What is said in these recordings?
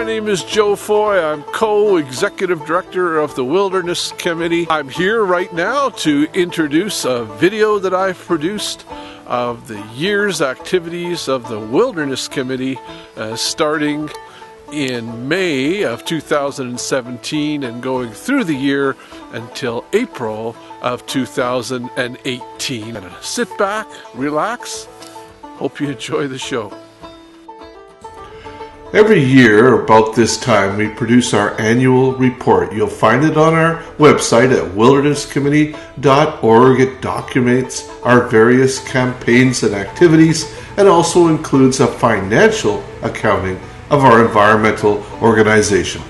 My name is Joe Foy. I'm co-executive director of the Wilderness Committee. I'm here right now to introduce a video that I've produced of the year's activities of the Wilderness Committee starting in May of 2017 and going through the year until April of 2018. Sit back, relax. Hope you enjoy the show. Every year, about this time, we produce our annual report. You'll find it on our website at wildernesscommittee.org. It documents our various campaigns and activities and also includes a financial accounting of our environmental organization.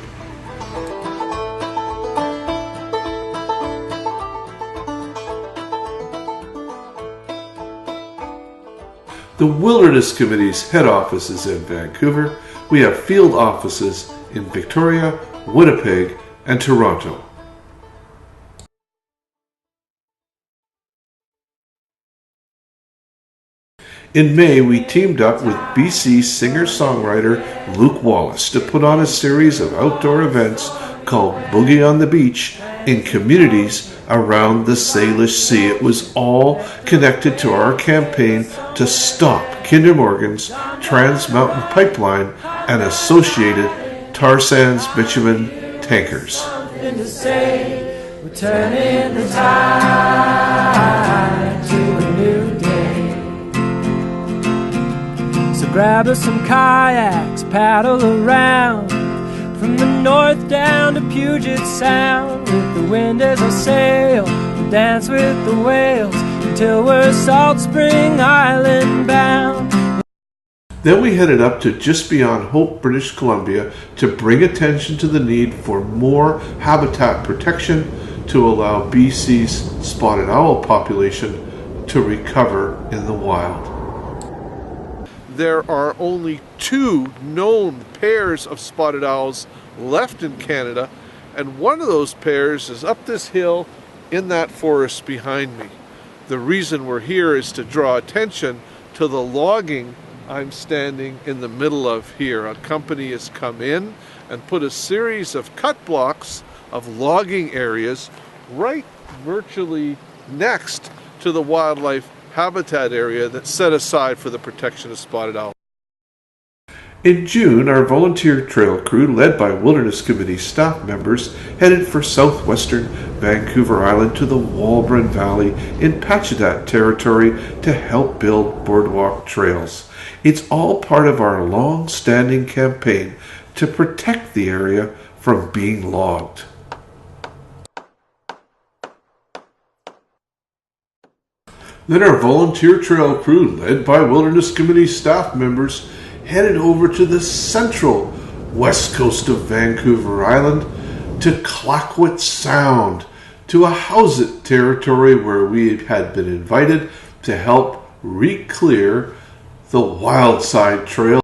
The Wilderness Committee's head office is in Vancouver. We have field offices in Victoria, Winnipeg, and Toronto. In May, we teamed up with BC singer-songwriter Luke Wallace to put on a series of outdoor events called Boogie on the Beach in communities around the Salish Sea. It was all connected to our campaign to stop Kinder Morgan's Trans Mountain Pipeline and associated tar sands bitumen tankers. To say, we're turning the tide to a new day. So grab us some kayaks, paddle around from the north down to Puget Sound with the wind as our sail. We'll dance with the whales until we're Salt Spring Island bound. Then we headed up to just beyond Hope, British Columbia to bring attention to the need for more habitat protection to allow BC's spotted owl population to recover in the wild. There are only 2 known pairs of spotted owls left in Canada, and one of those pairs is up this hill in that forest behind me. The reason we're here is to draw attention to the logging I'm standing in the middle of here. A company has come in and put a series of cut blocks of logging areas right virtually next to the wildlife habitat area that's set aside for the protection of spotted owls. In June, our volunteer trail crew, led by Wilderness Committee staff members, headed for southwestern Vancouver Island to the Walbron Valley in Pacheedaht territory to help build boardwalk trails. It's all part of our long-standing campaign to protect the area from being logged. Then our volunteer trail crew, led by Wilderness Committee staff members, headed over to the central west coast of Vancouver Island to Clayoquot Sound, to a Howsett territory where we had been invited to help re-clear the Wildside Trail.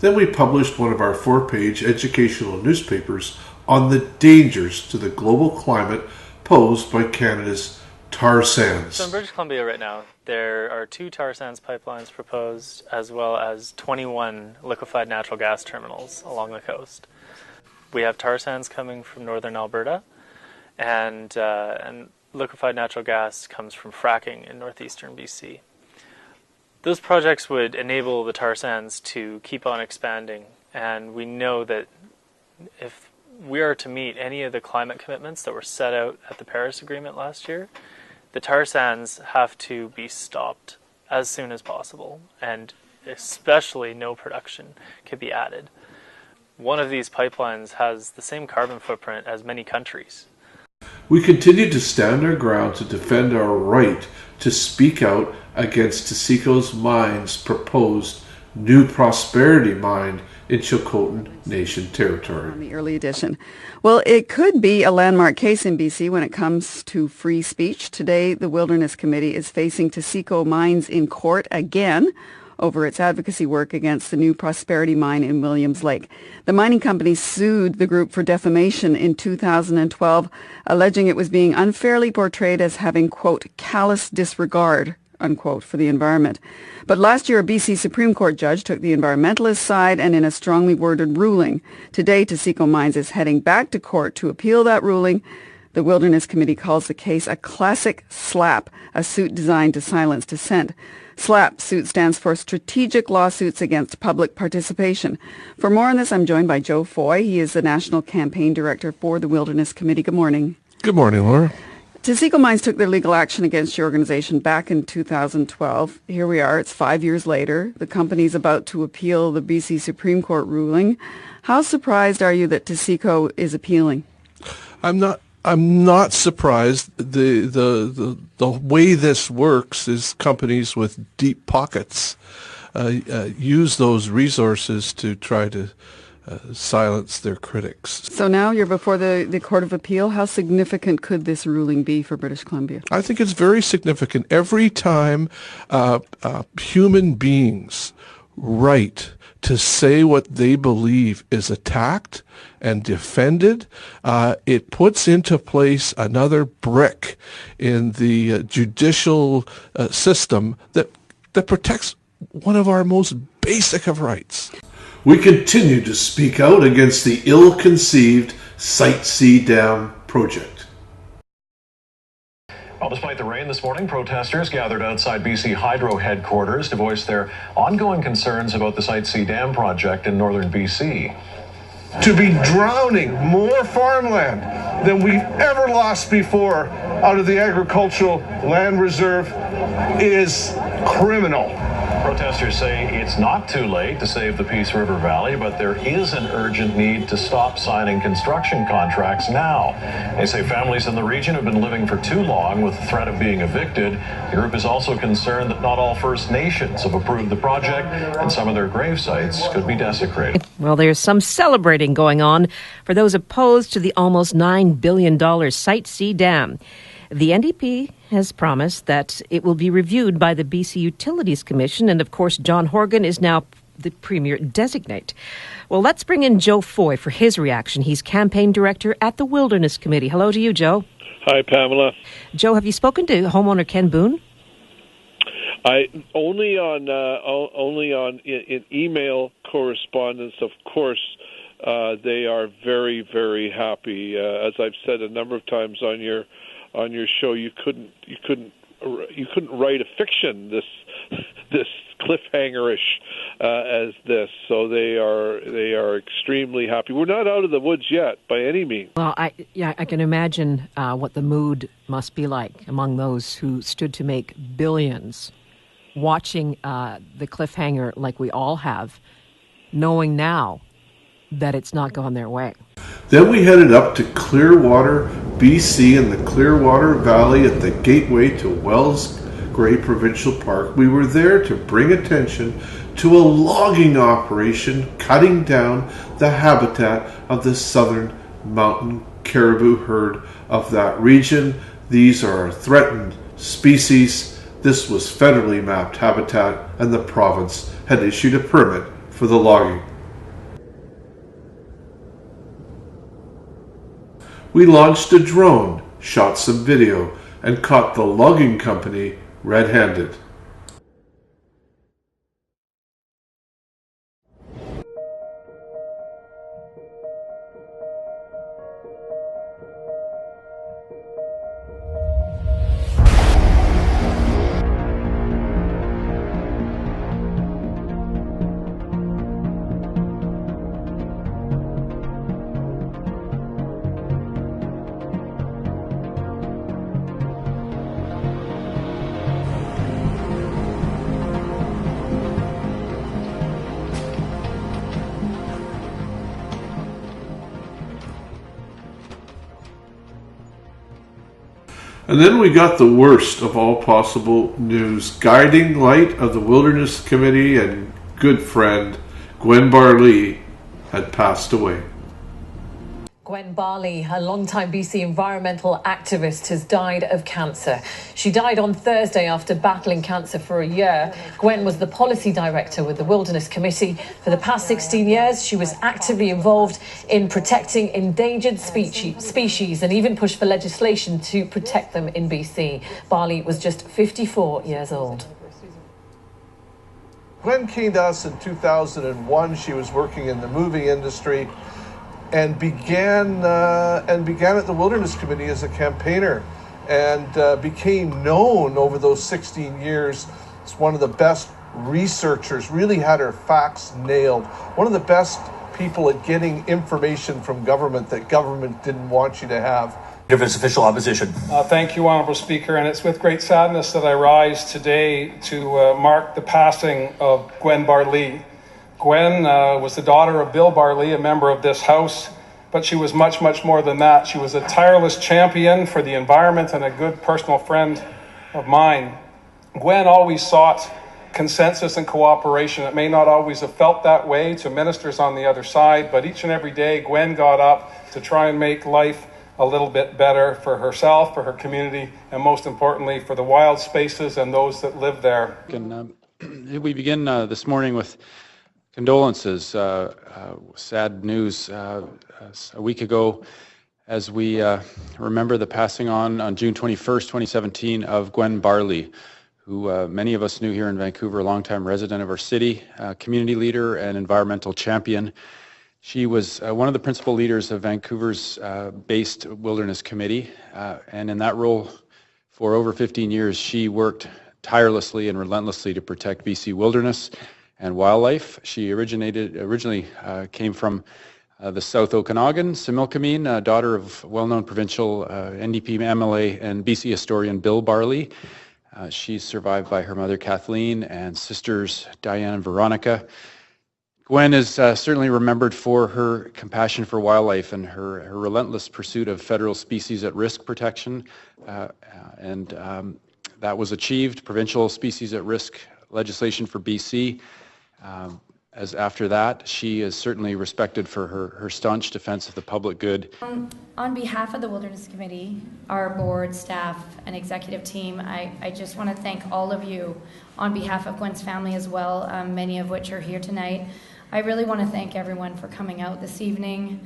Then we published one of our 4-page educational newspapers on the dangers to the global climate posed by Canada's tar sands. So in British Columbia right now, there are 2 tar sands pipelines proposed, as well as 21 liquefied natural gas terminals along the coast. We have tar sands coming from northern Alberta, and liquefied natural gas comes from fracking in northeastern BC. Those projects would enable the tar sands to keep on expanding, and we know that if we are to meet any of the climate commitments that were set out at the Paris Agreement last year, the tar sands have to be stopped as soon as possible, and especially no production can be added. One of these pipelines has the same carbon footprint as many countries. We continue to stand our ground to defend our right to speak out against Tasiko's mine's proposed New Prosperity Mine in Chilcotin Nation territory. On the early edition. Well, it could be a landmark case in BC when it comes to free speech. Today, the Wilderness Committee is facing Tasiko Mines in court again over its advocacy work against the New Prosperity Mine in Williams Lake. The mining company sued the group for defamation in 2012, alleging it was being unfairly portrayed as having, quote, callous disregard unquote, for the environment. But last year, a BC Supreme Court judge took the environmentalist side and in a strongly worded ruling. Today, Taseko Mines is heading back to court to appeal that ruling. The Wilderness Committee calls the case a classic SLAP, a suit designed to silence dissent. SLAP suit stands for Strategic Lawsuits Against Public Participation. For more on this, I'm joined by Joe Foy. He is the National Campaign Director for the Wilderness Committee. Good morning. Good morning, Laura. Taseko Mines took their legal action against your organization back in 2012. Here we are. It's 5 years later. The company's about to appeal the BC Supreme Court ruling. How surprised are you that Taseko is appealing? I'm not surprised. The way this works is companies with deep pockets use those resources to try to silence their critics. So now you're before the Court of Appeal. How significant could this ruling be for British Columbia? I think it's very significant. Every time human beings write to say what they believe is attacked and defended, it puts into place another brick in the judicial system that protects one of our most basic of rights. We continue to speak out against the ill-conceived Site C Dam project. Well, despite the rain this morning, protesters gathered outside BC Hydro headquarters to voice their ongoing concerns about the Site C Dam project in northern BC. To be drowning more farmland than we've ever lost before out of the agricultural land reserve is criminal. Protesters say it's not too late to save the Peace River Valley, but there is an urgent need to stop signing construction contracts now. They say families in the region have been living for too long with the threat of being evicted. The group is also concerned that not all First Nations have approved the project and some of their grave sites could be desecrated. Well, there's some celebrating going on for those opposed to the almost $9 billion Site C Dam. The NDP has promised that it will be reviewed by the BC Utilities Commission, and of course John Horgan is now the Premier designate. Well, let's bring in Joe Foy for his reaction. He's campaign director at the Wilderness Committee. Hello to you, Joe. Hi, Pamela. Joe, have you spoken to homeowner Ken Boone? Only in email correspondence, of course. They are very, very happy. As I've said a number of times on your show, you couldn't write a fiction this cliffhanger-ish as this. So they are extremely happy. We're not out of the woods yet by any means. Well, I can imagine what the mood must be like among those who stood to make billions, watching the cliffhanger like we all have, knowing now that it's not gone their way. Then we headed up to Clearwater, BC, in the Clearwater Valley at the gateway to Wells Gray Provincial Park. We were there to bring attention to a logging operation cutting down the habitat of the southern mountain caribou herd of that region. These are threatened species. This was federally mapped habitat, and the province had issued a permit for the logging. We launched a drone, shot some video, and caught the logging company red-handed. And then we got the worst of all possible news. Guiding light of the Wilderness Committee and good friend Gwen Barlee had passed away. Gwen Barley, a longtime BC environmental activist, has died of cancer. She died on Thursday after battling cancer for a year. Gwen was the policy director with the Wilderness Committee. For the past 16 years, she was actively involved in protecting endangered species and even pushed for legislation to protect them in BC. Barley was just 54 years old. Gwen came to us in 2001. She was working in the movie industry and began at the Wilderness Committee as a campaigner, and became known over those 16 years as one of the best researchers, really had her facts nailed, one of the best people at getting information from government that government didn't want you to have. Of its official opposition. Thank you, Honourable Speaker, and it's with great sadness that I rise today to mark the passing of Gwen Barley. Gwen was the daughter of Bill Barley, a member of this House, but she was much, much more than that. She was a tireless champion for the environment and a good personal friend of mine. Gwen always sought consensus and cooperation. It may not always have felt that way to ministers on the other side, but each and every day Gwen got up to try and make life a little bit better for herself, for her community, and most importantly for the wild spaces and those that live there. We begin this morning with condolences. Sad news a week ago as we remember the passing on June 21st, 2017 of Gwen Barley, who many of us knew here in Vancouver, a longtime resident of our city, community leader and environmental champion. She was one of the principal leaders of Vancouver's based Wilderness Committee, and in that role for over 15 years, she worked tirelessly and relentlessly to protect BC wilderness and wildlife. She originally came from the South Okanagan, Similkameen, daughter of well-known provincial NDP MLA and BC historian Bill Barley. She's survived by her mother Kathleen and sisters Diane and Veronica. Gwen is certainly remembered for her compassion for wildlife and her relentless pursuit of federal species at risk protection, and that was achieved, provincial species at risk legislation for BC. As after that, she is certainly respected for her staunch defense of the public good. On behalf of the Wilderness Committee, our board, staff, and executive team, I just want to thank all of you on behalf of Gwen's family as well, many of which are here tonight. I really want to thank everyone for coming out this evening.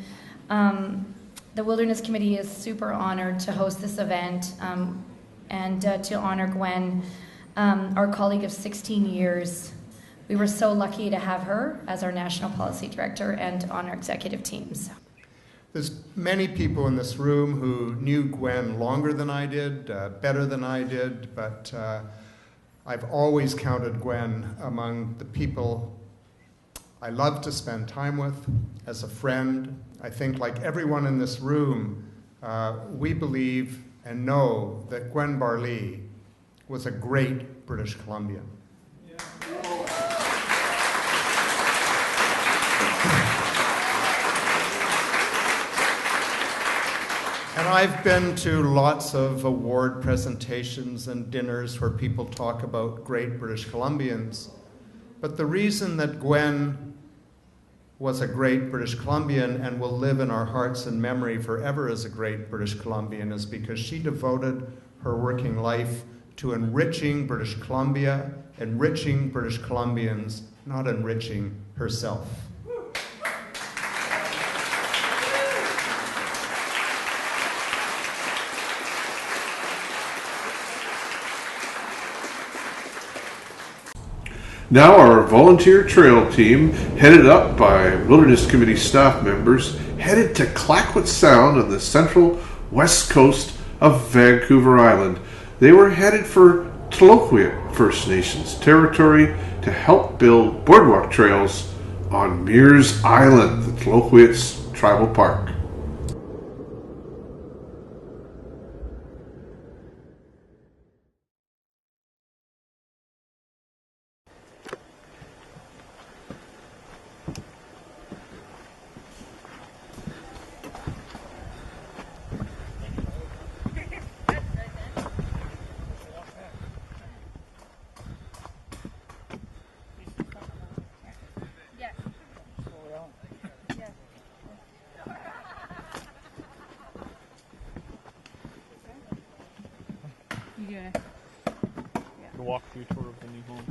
The Wilderness Committee is super honored to host this event and to honor Gwen, our colleague of 16 years. We were so lucky to have her as our National Policy Director and on our executive teams. There's many people in this room who knew Gwen longer than I did, better than I did, but I've always counted Gwen among the people I love to spend time with as a friend. I think, like everyone in this room, we believe and know that Gwen Barley was a great British Columbian. And I've been to lots of award presentations and dinners where people talk about great British Columbians. But the reason that Gwen was a great British Columbian and will live in our hearts and memory forever as a great British Columbian is because she devoted her working life to enriching British Columbia, enriching British Columbians, not enriching herself. Now our volunteer trail team, headed up by Wilderness Committee staff members, headed to Clayoquot Sound on the central west coast of Vancouver Island. They were headed for Tloquit First Nations territory to help build boardwalk trails on Mears Island, the Tloquit's tribal park. The walkthrough tour of the new home.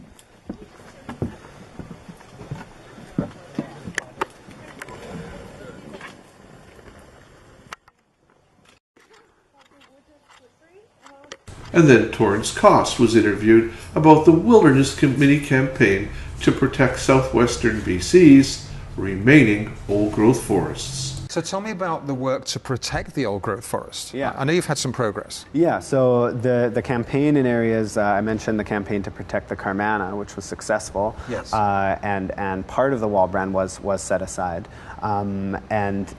And then Torrance Cost was interviewed about the Wilderness Committee campaign to protect southwestern BC's remaining old-growth forests. So tell me about the work to protect the old-growth forest. Yeah. I know you've had some progress. Yeah, so the campaign in areas, I mentioned the campaign to protect the Carmanah, which was successful. Yes. And part of the wall brand was set aside. And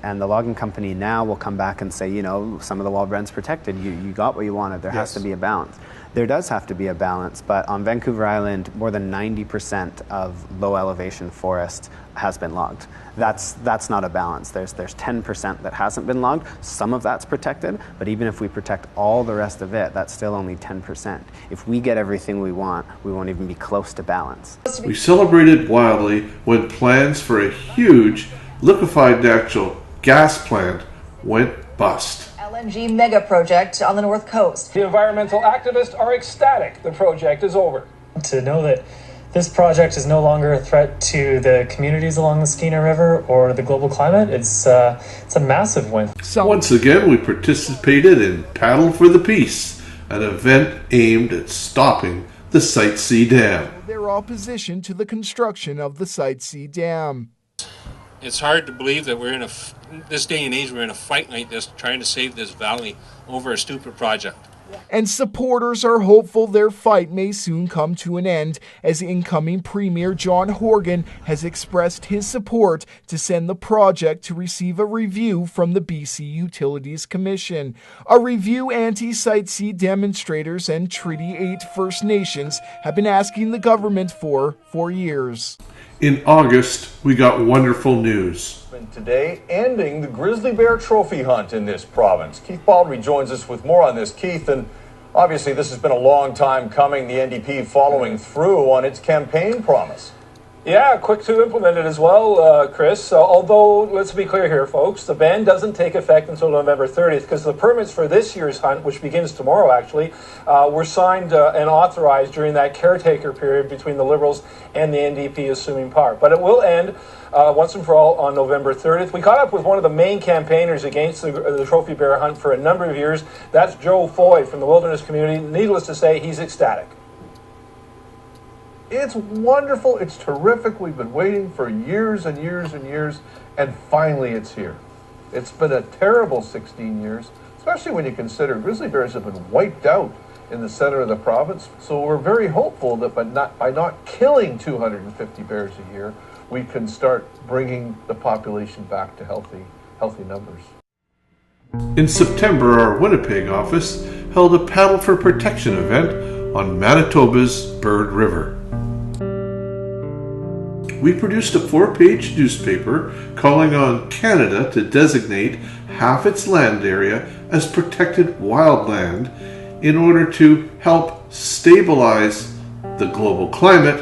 the logging company now will come back and say, you know, some of the wall brand's protected. You got what you wanted. There has to be a balance. There does have to be a balance, but on Vancouver Island, more than 90% of low elevation forest has been logged. That's not a balance. There's 10% that hasn't been logged. Some of that's protected, but even if we protect all the rest of it, that's still only 10%. If we get everything we won't even be close to balance. We celebrated wildly when plans for a huge liquefied natural gas plant went bust. LNG mega project on the North Coast. The environmental activists are ecstatic the project is over. To know that this project is no longer a threat to the communities along the Skeena River or the global climate, it's a massive win. Once again, we participated in Paddle for the Peace, an event aimed at stopping the Site C Dam. Their opposition to the construction of the Site C Dam. It's hard to believe that we're in this day and age, we're in a fight like this, trying to save this valley over a stupid project. And supporters are hopeful their fight may soon come to an end, as incoming Premier John Horgan has expressed his support to send the project to receive a review from the BC Utilities Commission. A review anti-Site C demonstrators and Treaty 8 First Nations have been asking the government for years. In August, we got wonderful news. Today, ending the grizzly bear trophy hunt in this province. Keith Baldry joins us with more on this. Keith, and obviously this has been a long time coming, the NDP following through on its campaign promise. Yeah, quick to implement it as well, Chris. Although, let's be clear here, folks, the ban doesn't take effect until November 30th because the permits for this year's hunt, which begins tomorrow actually, were signed and authorized during that caretaker period between the Liberals and the NDP assuming power. But it will end once and for all on November 30th. We caught up with one of the main campaigners against the trophy bear hunt for a number of years. That's Joe Foy from the Wilderness community. Needless to say, he's ecstatic. It's wonderful. It's terrific. We've been waiting for years and years and years, and finally it's here. It's been a terrible 16 years, especially when you consider grizzly bears have been wiped out in the center of the province. So we're very hopeful that by not killing 250 bears a year, we can start bringing the population back to healthy numbers. In September, our Winnipeg office held a Paddle for Protection event on Manitoba's Bird River. We produced a 4-page newspaper calling on Canada to designate half its land area as protected wildland in order to help stabilize the global climate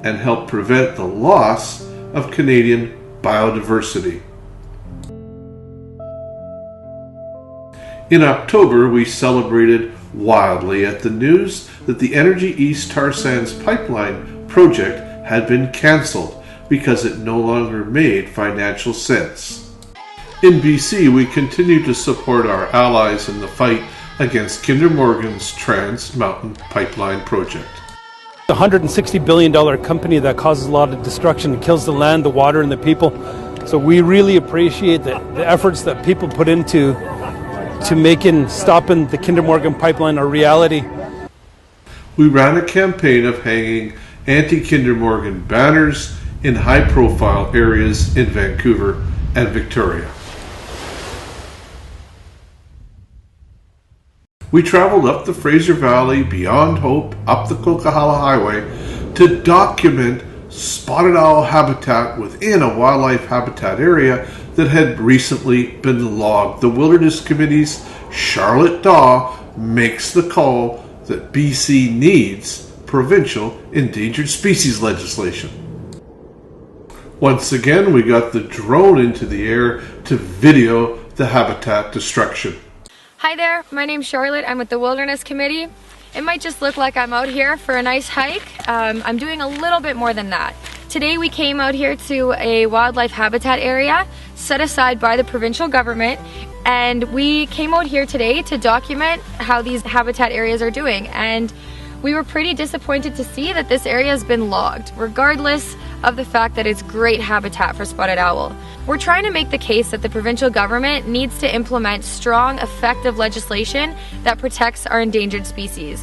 and help prevent the loss of Canadian biodiversity. In October, we celebrated wildly at the news that the Energy East tar sands pipeline project had been cancelled because it no longer made financial sense. In BC, we continue to support our allies in the fight against Kinder Morgan's Trans Mountain Pipeline project. The $160 billion company that causes a lot of destruction, kills the land, the water, and the people. So we really appreciate the efforts that people put into stopping the Kinder Morgan pipeline a reality. We ran a campaign of hanging anti-Kinder Morgan banners in high-profile areas in Vancouver and Victoria. We traveled up the Fraser Valley, beyond Hope, up the Coquihalla Highway to document spotted owl habitat within a wildlife habitat area that had recently been logged. The Wilderness Committee's Charlotte Daw makes the call that BC needs provincial endangered species legislation. Once again, we got the drone into the air to video the habitat destruction. Hi there, my name's Charlotte. I'm with the Wilderness Committee, it might just look like I'm out here for a nice hike. I'm doing a little bit more than that. Today we came out here to a wildlife habitat area set aside by the provincial government, and we came out here today to document how these habitat areas are doing, and we were pretty disappointed to see that this area has been logged, regardless of the fact that it's great habitat for spotted owl. We're trying to make the case that the provincial government needs to implement strong, effective legislation that protects our endangered species.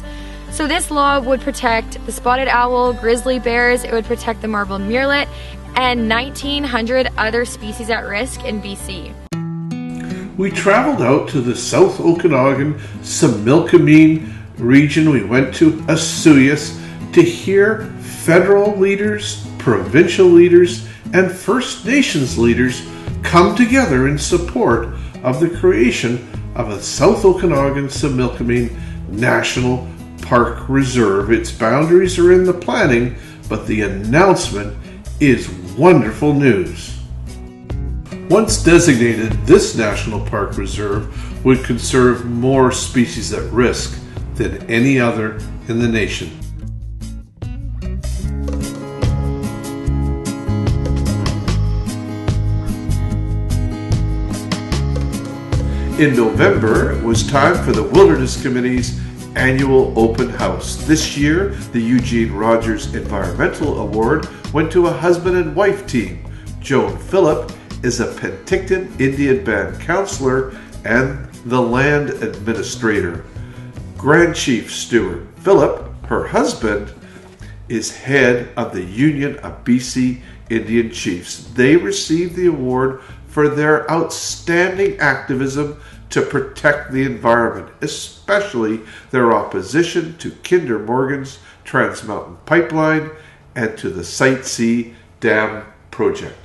So this law would protect the spotted owl, grizzly bears, it would protect the marbled murrelet, and 1,900 other species at risk in BC. We traveled out to the South Okanagan, Similkameen region. We went to Asuyas to hear federal leaders, provincial leaders, and First Nations leaders come together in support of the creation of a South Okanagan Similkameen National Park Reserve. Its boundaries are in the planning, but the announcement is wonderful news. Once designated, this National Park Reserve would conserve more species at risk than any other in the nation. In November, it was time for the Wilderness Committee's annual open house. This year, the Eugene Rogers Environmental Award went to a husband and wife team. Joan Phillip is a Penticton Indian Band counselor and the land administrator. Grand Chief Stuart Phillip, her husband, is head of the Union of BC Indian Chiefs. They received the award for their outstanding activism to protect the environment, especially their opposition to Kinder Morgan's Trans Mountain Pipeline and to the Site C Dam project.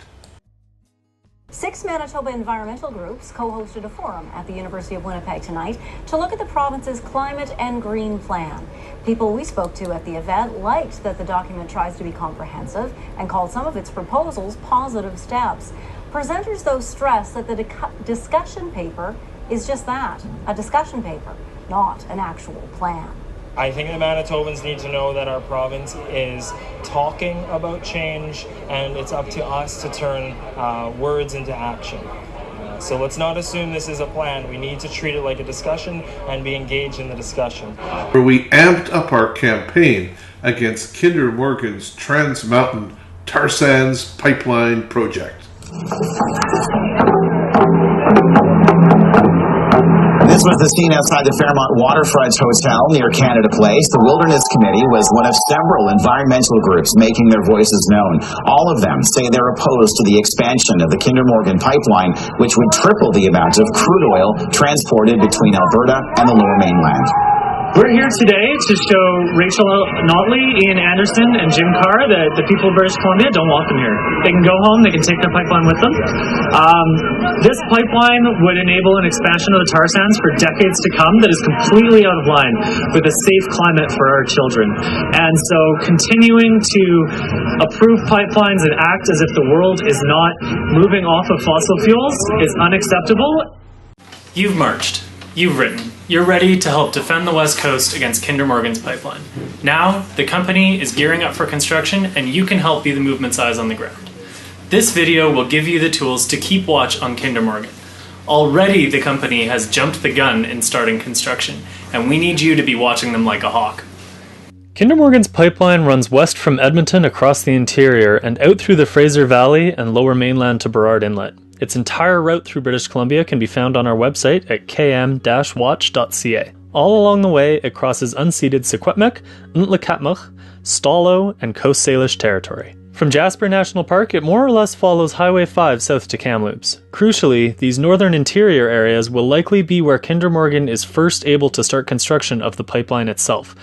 6 Manitoba environmental groups co-hosted a forum at the University of Winnipeg tonight to look at the province's climate and green plan. People we spoke to at the event liked that the document tries to be comprehensive and called some of its proposals positive steps. Presenters, though, stressed that the discussion paper is just that, a discussion paper, not an actual plan. I think the Manitobans need to know that our province is talking about change, and it's up to us to turn words into action. So let's not assume this is a plan. We need to treat it like a discussion and be engaged in the discussion. We amped up our campaign against Kinder Morgan's Trans Mountain Tar Sands Pipeline project. This was the scene outside the Fairmont Waterfront Hotel near Canada Place. The Wilderness Committee was one of several environmental groups making their voices known. All of them say they're opposed to the expansion of the Kinder Morgan pipeline, which would triple the amount of crude oil transported between Alberta and the Lower Mainland. We're here today to show Rachel Notley, Ian Anderson, and Jim Carr that the people of British Columbia don't want them here. They can go home, they can take their pipeline with them. This pipeline would enable an expansion of the tar sands for decades to come that is completely out of line with a safe climate for our children. And so continuing to approve pipelines and act as if the world is not moving off of fossil fuels is unacceptable. You've marched. You've written. You're ready to help defend the West Coast against Kinder Morgan's pipeline. Now, the company is gearing up for construction, and you can help be the movement's eyes on the ground. This video will give you the tools to keep watch on Kinder Morgan. Already, the company has jumped the gun in starting construction, and we need you to be watching them like a hawk. Kinder Morgan's pipeline runs west from Edmonton across the interior and out through the Fraser Valley and Lower Mainland to Burrard Inlet. Its entire route through British Columbia can be found on our website at km-watch.ca. All along the way, it crosses unceded Secwepemc, Ntlakatmuk, Stalo, and Coast Salish territory. From Jasper National Park, it more or less follows Highway 5 south to Kamloops. Crucially, these northern interior areas will likely be where Kinder Morgan is first able to start construction of the pipeline itself.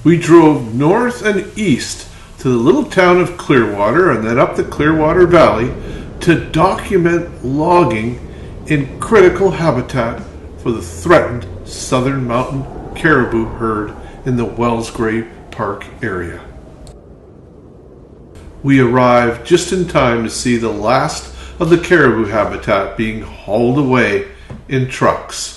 We drove north and east to the little town of Clearwater and then up the Clearwater Valley to document logging in critical habitat for the threatened southern mountain caribou herd in the Wellsgrave Park area. We arrived just in time to see the last of the caribou habitat being hauled away in trucks.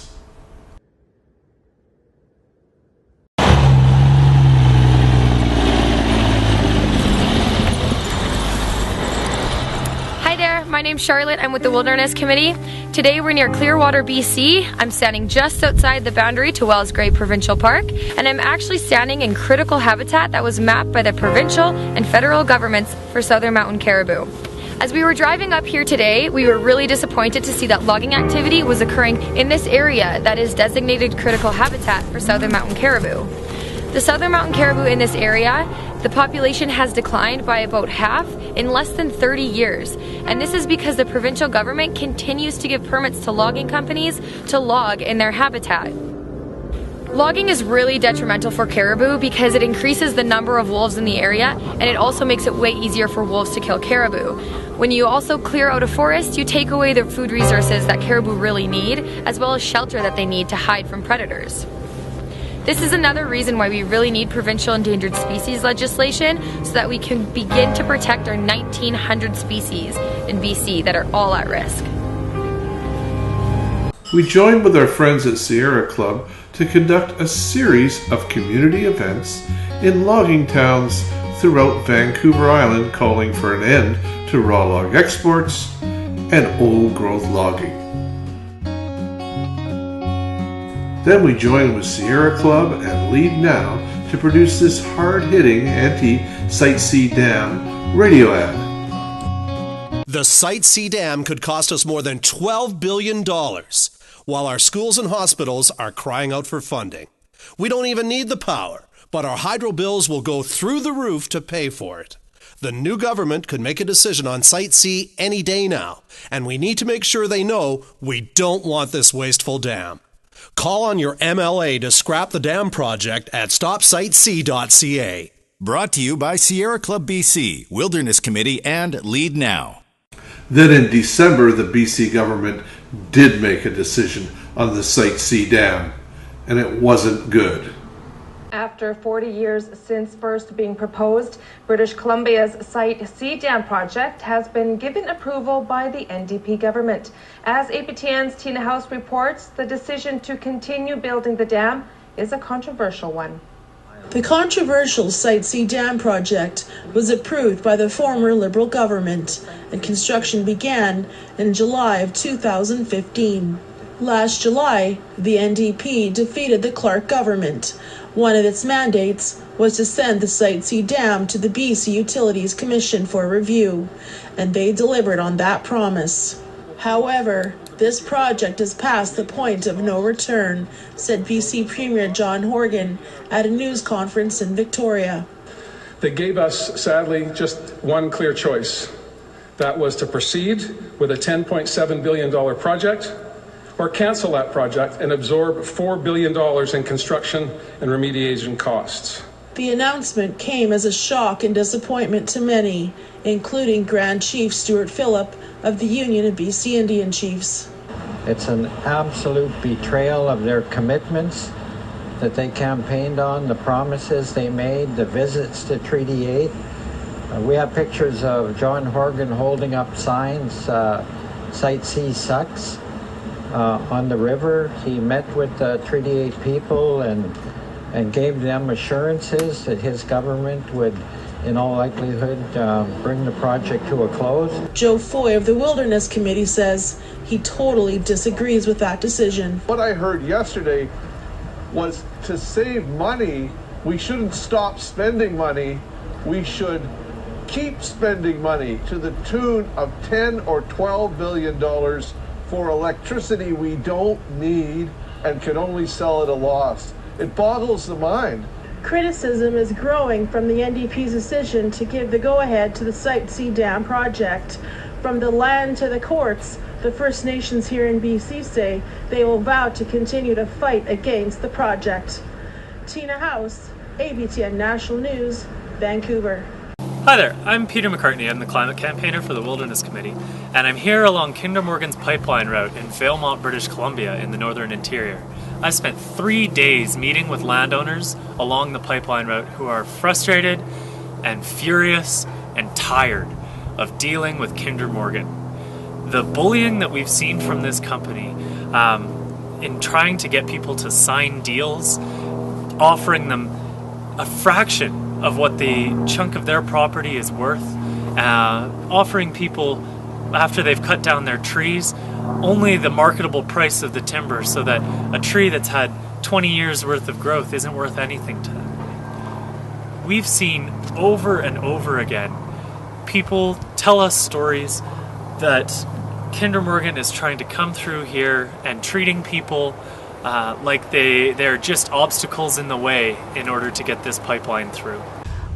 My name's Charlotte. I'm with the Wilderness Committee. Today we're near Clearwater, BC. I'm standing just outside the boundary to Wellsgrave Provincial Park, and I'm actually standing in critical habitat that was mapped by the provincial and federal governments for southern mountain caribou. As we were driving up here today, we were really disappointed to see that logging activity was occurring in this area that is designated critical habitat for southern mountain caribou. The southern mountain caribou in this area, the population has declined by about half in less than 30 years. And this is because the provincial government continues to give permits to logging companies to log in their habitat. Logging is really detrimental for caribou because it increases the number of wolves in the area, and it also makes it way easier for wolves to kill caribou. When you also clear out a forest, you take away the food resources that caribou really need, as well as shelter that they need to hide from predators. This is another reason why we really need provincial endangered species legislation so that we can begin to protect our 1,900 species in BC that are all at risk. We joined with our friends at Sierra Club to conduct a series of community events in logging towns throughout Vancouver Island, calling for an end to raw log exports and old growth logging. Then we joined with Sierra Club and Lead Now to produce this hard-hitting anti-Site C dam radio ad. The Site C dam could cost us more than $12 billion, while our schools and hospitals are crying out for funding. We don't even need the power, but our hydro bills will go through the roof to pay for it. The new government could make a decision on Site C any day now, and we need to make sure they know we don't want this wasteful dam. Call on your MLA to scrap the dam project at stopsitec.ca. Brought to you by Sierra Club BC, Wilderness Committee, and Lead Now. Then in December, the BC government did make a decision on the Site C dam, and it wasn't good. After 40 years since first being proposed, British Columbia's Site C dam project has been given approval by the NDP government. As APTN's Tina House reports, the decision to continue building the dam is a controversial one. The controversial Site C dam project was approved by the former Liberal government, and construction began in July of 2015. Last July, the NDP defeated the Clark government. One of its mandates was to send the Site C dam to the BC Utilities Commission for review, and they delivered on that promise. However, this project is past the point of no return, said BC Premier John Horgan at a news conference in Victoria. They gave us, sadly, just one clear choice. That was to proceed with a $10.7 billion project, or cancel that project and absorb $4 billion in construction and remediation costs. The announcement came as a shock and disappointment to many, including Grand Chief Stuart Phillip of the Union of BC Indian Chiefs. It's an absolute betrayal of their commitments that they campaigned on, the promises they made, the visits to Treaty 8. We have pictures of John Horgan holding up signs, Site C sucks. On the river. He met with the Treaty 8 people and gave them assurances that his government would, in all likelihood, bring the project to a close. Joe Foy of the Wilderness Committee says he totally disagrees with that decision. What I heard yesterday was to save money, we shouldn't stop spending money, we should keep spending money to the tune of $10 or $12 billion for electricity we don't need and can only sell at a loss. It boggles the mind. Criticism is growing from the NDP's decision to give the go-ahead to the Site C dam project. From the land to the courts, the First Nations here in BC say they will vow to continue to fight against the project. Tina House, APTN National News, Vancouver. Hi there, I'm Peter McCartney. I'm the climate campaigner for the Wilderness Committee, and I'm here along Kinder Morgan's pipeline route in Valemount, British Columbia in the northern interior. I spent 3 days meeting with landowners along the pipeline route who are frustrated and furious and tired of dealing with Kinder Morgan. The bullying that we've seen from this company in trying to get people to sign deals, offering them a fraction of what the chunk of their property is worth, offering people, after they've cut down their trees, only the marketable price of the timber, so that a tree that's had 20 years worth of growth isn't worth anything to them. We've seen over and over again people tell us stories that Kinder Morgan is trying to come through here and treating people like they're just obstacles in the way in order to get this pipeline through.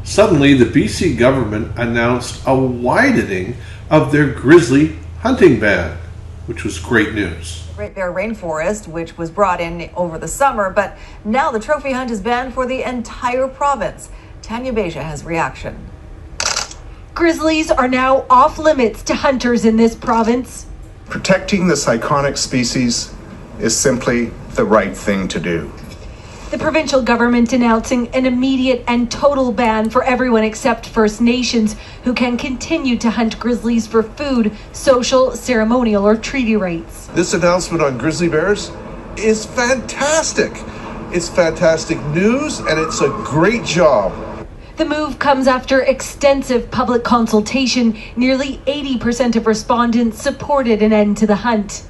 Suddenly, the BC government announced a widening of their grizzly hunting ban, which was great news. Great Bear Rainforest, which was brought in over the summer, but now the trophy hunt is banned for the entire province. Tanya Beja has reaction. Grizzlies are now off limits to hunters in this province. Protecting this iconic species is simply the right thing to do. The provincial government announcing an immediate and total ban for everyone except First Nations, who can continue to hunt grizzlies for food, social, ceremonial, or treaty rights. This announcement on grizzly bears is fantastic. It's fantastic news, and it's a great job. The move comes after extensive public consultation. Nearly 80% of respondents supported an end to the hunt.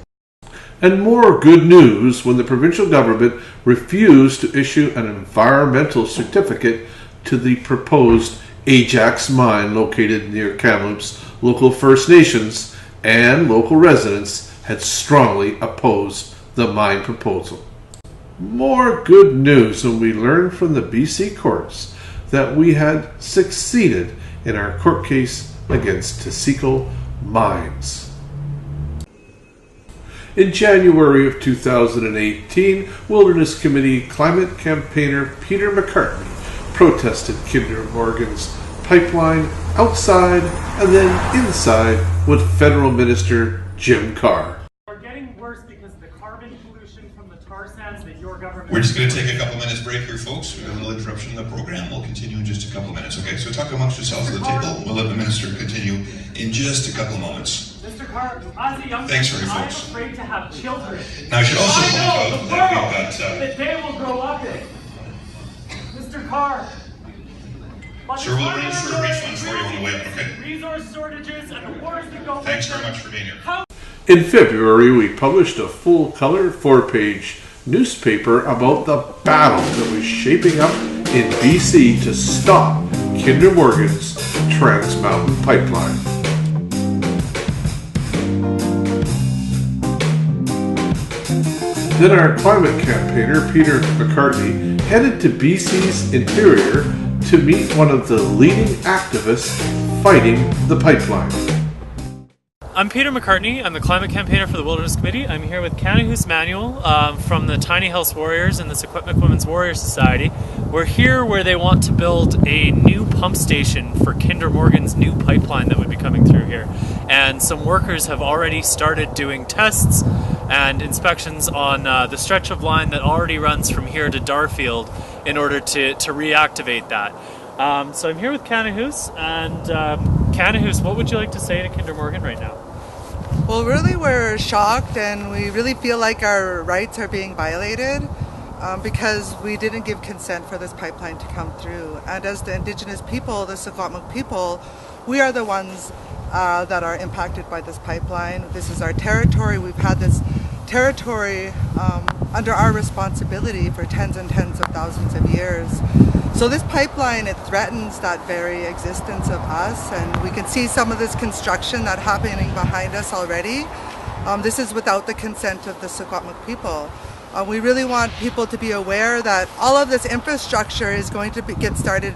And more good news when the provincial government refused to issue an environmental certificate to the proposed Ajax mine located near Kamloops. Local First Nations and local residents had strongly opposed the mine proposal. More good news when we learned from the BC courts that we had succeeded in our court case against Taseko Mines. In January of 2018, Wilderness Committee climate campaigner Peter McCartney protested Kinder Morgan's pipeline outside and then inside with Federal Minister Jim Carr. We're getting worse because of the carbon pollution from the tar sands that your government... We're just going to take a couple minutes break here, folks. We have a little interruption in the program. We'll continue in just a couple minutes, okay? So talk amongst yourselves at the table. We'll let the minister continue in just a couple moments. Mr. Carr, as a young Thanks, person, folks. I'm afraid to have children. Now, I should also point out that we've got... that they will grow up in. Mr. Carr. Sir, we'll arrange for a refund for you on the way up, okay? Resource shortages and the wars that go... Thanks very much for being here. In February, we published a full-color 4-page newspaper about the battle that was shaping up in BC to stop Kinder Morgan's Trans Mountain Pipeline. Then our climate campaigner, Peter McCartney, headed to BC's interior to meet one of the leading activists fighting the pipeline. I'm Peter McCartney. I'm the climate campaigner for the Wilderness Committee. I'm here with Kanahus Manuel from the Tiny House Warriors and the Secwepemc Women's Warrior Society. We're here where they want to build a new pump station for Kinder Morgan's new pipeline that would be coming through here. And some workers have already started doing tests and inspections on the stretch of line that already runs from here to Darfield in order to reactivate that. So I'm here with Kanahus, and Kanahus, what would you like to say to Kinder Morgan right now? Well, really we're shocked and we really feel like our rights are being violated because we didn't give consent for this pipeline to come through. And as the Indigenous people, the Secwepemc people, we are the ones that are impacted by this pipeline. This is our territory. We've had this territory under our responsibility for tens and tens of thousands of years. So this pipeline, it threatens that very existence of us, and we can see some of this construction that's happening behind us already. This is without the consent of the Secwepemc people. We really want people to be aware that all of this infrastructure is going to get started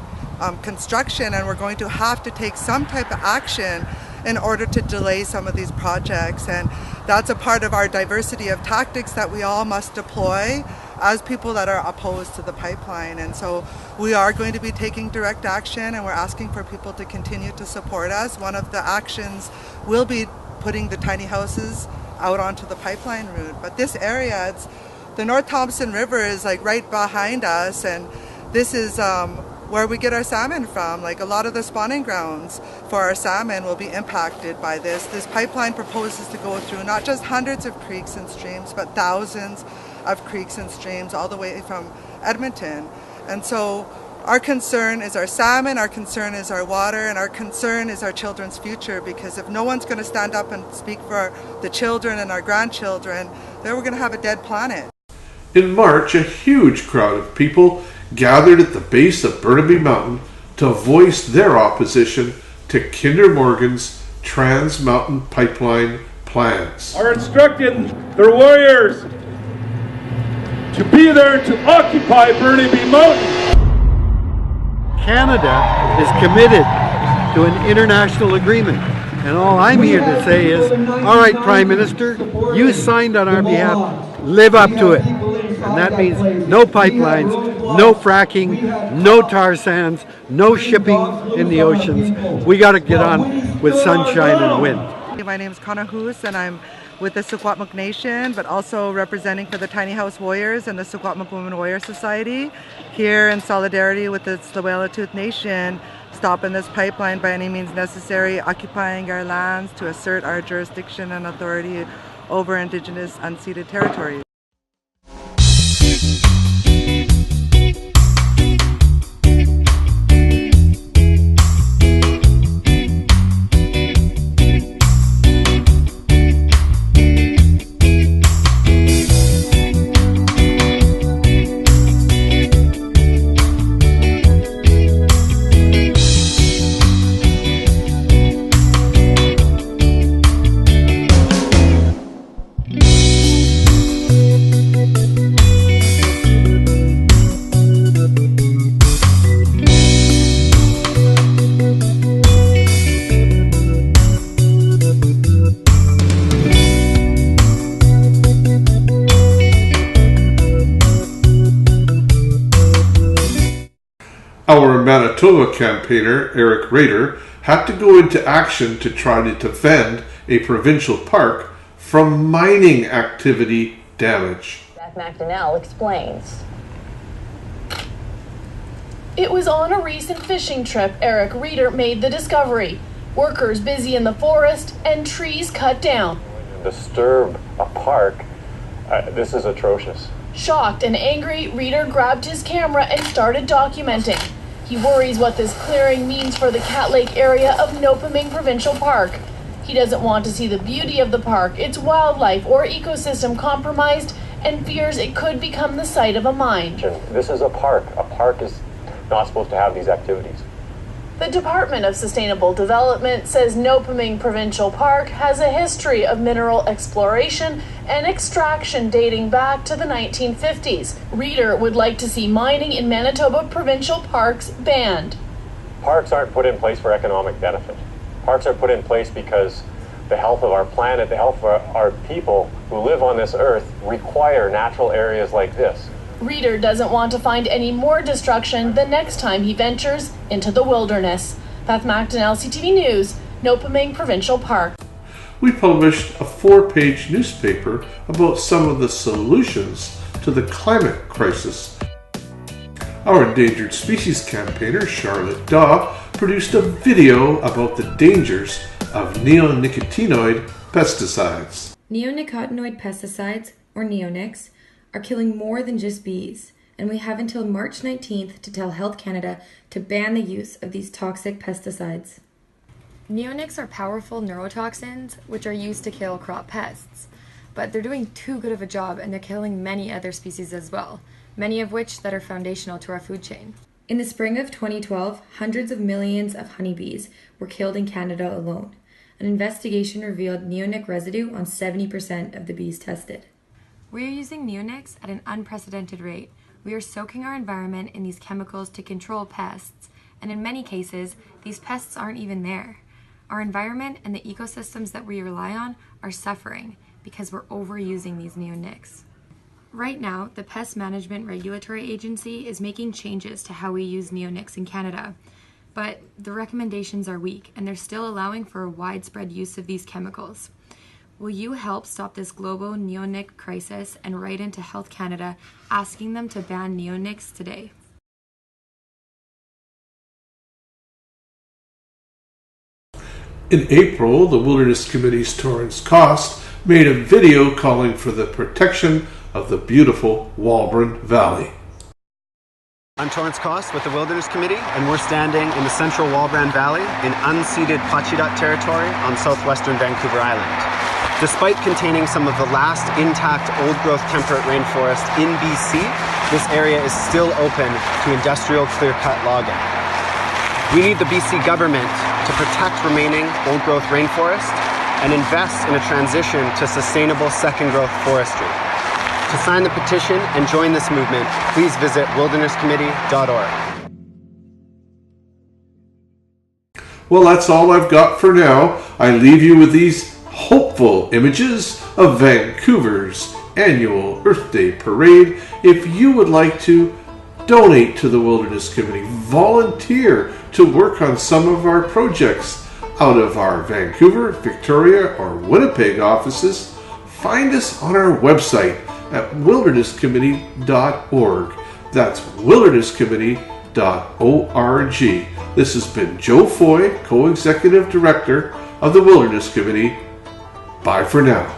construction, and we're going to have to take some type of action in order to delay some of these projects. And that's a part of our diversity of tactics that we all must deploy as people that are opposed to the pipeline. And so we are going to be taking direct action, and we're asking for people to continue to support us. One of the actions will be putting the tiny houses out onto the pipeline route. But this area, the North Thompson River is like right behind us, and this is where we get our salmon from. Like a lot of the spawning grounds for our salmon will be impacted by this. This pipeline proposes to go through not just hundreds of creeks and streams, but thousands of creeks and streams all the way from Edmonton. And so our concern is our salmon, our concern is our water, and our concern is our children's future, because if no one's going to stand up and speak for the children and our grandchildren, then we're going to have a dead planet. In March, a huge crowd of people gathered at the base of Burnaby Mountain to voice their opposition to Kinder Morgan's Trans Mountain Pipeline plans. Are instructing their warriors to be there to occupy Burnaby Mountain. Canada is committed to an international agreement, and all I'm here to say is, all right, Prime Minister, you signed on our behalf, live up to it. And that means no pipelines, no fracking, no tar sands, no shipping in the oceans. We got to get on with sunshine and wind. My name is Connor Hoos, and I'm with the Secwepemc Nation, but also representing for the Tiny House Warriors and the Secwepemc Women Warrior Society, here in solidarity with the Tsleil-Waututh Nation, stopping this pipeline by any means necessary, occupying our lands to assert our jurisdiction and authority over Indigenous unceded territories. Our Manitoba campaigner, Eric Rader, had to go into action to try to defend a provincial park from mining activity damage. Beth McDonnell explains. It was on a recent fishing trip Eric Reeder made the discovery. Workers busy in the forest and trees cut down. Disturb a park, this is atrocious. Shocked and angry, Reeder grabbed his camera and started documenting. He worries what this clearing means for the Cat Lake area of Nopaming Provincial Park. He doesn't want to see the beauty of the park, its wildlife or ecosystem compromised, and fears it could become the site of a mine. This is a park. A park is not supposed to have these activities. The Department of Sustainable Development says Nopaming Provincial Park has a history of mineral exploration and extraction dating back to the 1950s. Reeder would like to see mining in Manitoba provincial parks banned. Parks aren't put in place for economic benefit. Parks are put in place because the health of our planet, the health of our people who live on this earth require natural areas like this. Reeder doesn't want to find any more destruction the next time he ventures into the wilderness. Beth McDonnell, CTV News, Nopaming Provincial Park. We published a 4-page newspaper about some of the solutions to the climate crisis. Our endangered species campaigner, Charlotte Daw, produced a video about the dangers of neonicotinoid pesticides. Neonicotinoid pesticides, or neonics, are killing more than just bees, and we have until March 19th to tell Health Canada to ban the use of these toxic pesticides. Neonics are powerful neurotoxins which are used to kill crop pests, but they're doing too good of a job and they're killing many other species as well, many of which that are foundational to our food chain. In the spring of 2012, hundreds of millions of honeybees were killed in Canada alone. An investigation revealed neonic residue on 70% of the bees tested. We are using neonics at an unprecedented rate. We are soaking our environment in these chemicals to control pests, and in many cases, these pests aren't even there. Our environment and the ecosystems that we rely on are suffering because we're overusing these neonics. Right now, the Pest Management Regulatory Agency is making changes to how we use neonics in Canada, but the recommendations are weak and they're still allowing for a widespread use of these chemicals. Will you help stop this global neonic crisis and write into Health Canada asking them to ban neonics today? In April, the Wilderness Committee's Torrance Cost made a video calling for the protection of the beautiful Walburn Valley. I'm Torrance Cost with the Wilderness Committee, and we're standing in the central Walburn Valley in unceded Pacheedaht territory on southwestern Vancouver Island. Despite containing some of the last intact old-growth temperate rainforest in BC, this area is still open to industrial clear-cut logging. We need the BC government to protect remaining old-growth rainforest and invest in a transition to sustainable second-growth forestry. To sign the petition and join this movement, please visit wildernesscommittee.org. Well, that's all I've got for now. I leave you with these hopeful images of Vancouver's annual Earth Day Parade. If you would like to donate to the Wilderness Committee, volunteer to work on some of our projects out of our Vancouver, Victoria, or Winnipeg offices, find us on our website at wildernesscommittee.org. That's wildernesscommittee.org. This has been Joe Foy, Co-Executive Director of the Wilderness Committee. Bye for now.